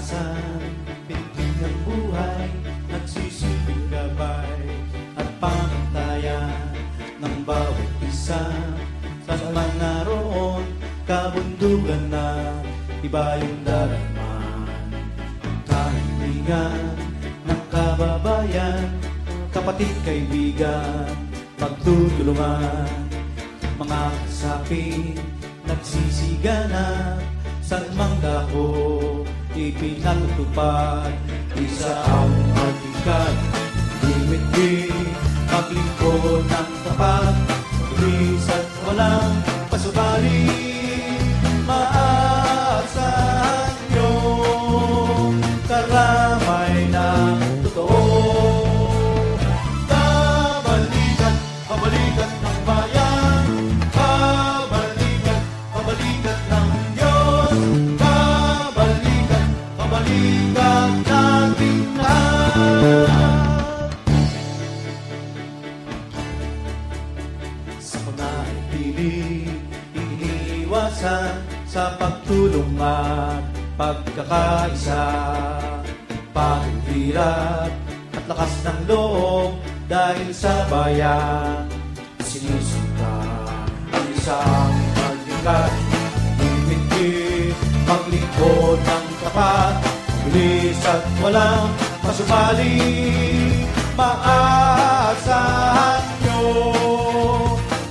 Kaligtasan, pintig ng buhay, nagsisilbing gabay at pamantayan ng bawat isa. Saan man naroon, kabundugan na iba yung dalaman. Kahilingan ng kababayan, kapatid kaibigan, pagtutulungan. Mga kasapi, nagsisigana, saan mang dako, ipinatutupad. Isa ang hatikan, limit-limit, maglingkod ng tapat, mabilis at walang pasubali. Maaasahan nyo, karamay na totoo. Kabalikan, kabalikan ng bayan, kabalikan, kabalikan ng Diyos. Kabalikan, kabalikan natin lahat. Sa pananatili, iniiwasan sa pagtulong at pagkakaisa. Paghirap at lakas ng loob dahil sa bayan. Sinusunta ang isang pagdikat, limit-limit, maglingkod ng tapat, bilis at walang pasubali. Maaasahan nyo,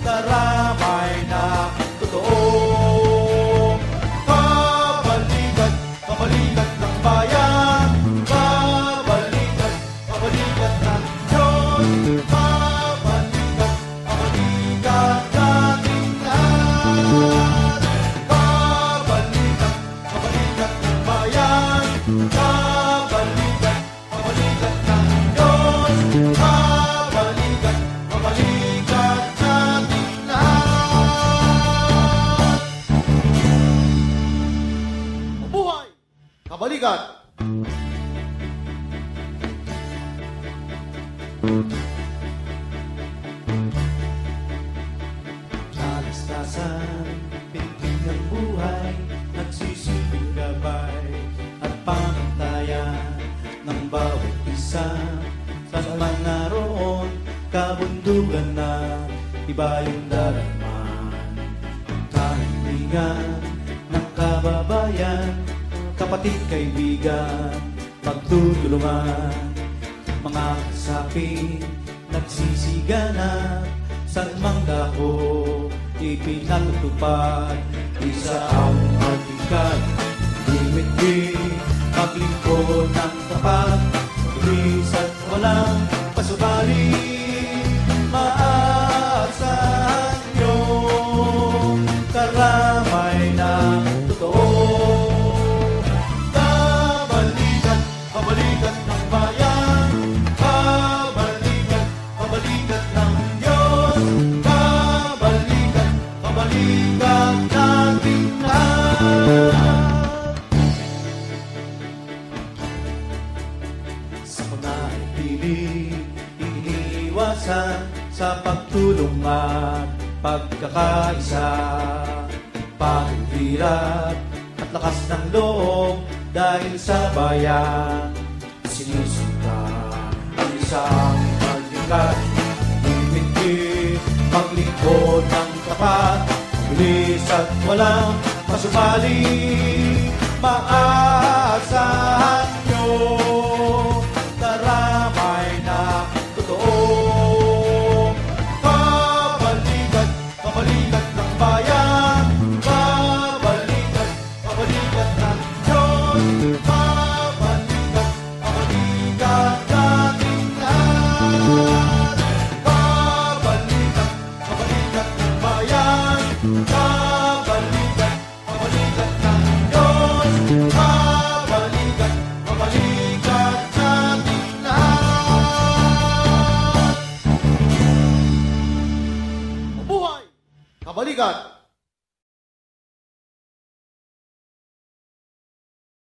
karamay na totoo. Kabalikan, kabalikan ng bayan, kabalikan, kabalikan ng Diyos. Kabalikan, kabalikan natin lahat. Kabalikan, kabalikan ng bayan, kabalikan, kabalikan ng Diyos. Kabalikan, kabalikan natin lahat. Mabuhay! Kabalikan! Kaligtasan, pintig ng buhay, nagsisilbing gabay at pamantayan ng bawat isa. Saan man naroon, kabundugan na iba yung dalaman. Kahilingan ng kababayan, kapatid kaibigan, pagtutulungan. Mga kasapi, nagsisigana, saan mang dako, ipinatutupad. Isa ang hatikan, limit-limit, maglingkod ng tapat, bilis at walang pasubali. Maaasahan nyo, karamay na totoo. Kabalikan, kabalikan ng bayan, kabalikan, kabalikan ng Diyos. Kabalikan, kabalikan natin lahat. Sa pananatili, iniiwasan sa pagtulong at pagkakaisa. Paghirap at lakas ng loob dahil sa bayan. Sinusunta ang isang pagdikat, limit-limit, maglingkod ng tapat, bilis at walang pasubali. Maaasahan nyo, karamay na totoo. Kabalikan, kabalikan ng bayan, kabalikan, kabalikan ng Diyos. Kabalikan, kabalikan natin lahat. Kabalikan, kabalikan ng bayan, kabalikan, kabalikan ng Diyos. Kabalikan, kabalikan natin lahat. Mabuhay! Kabalikan!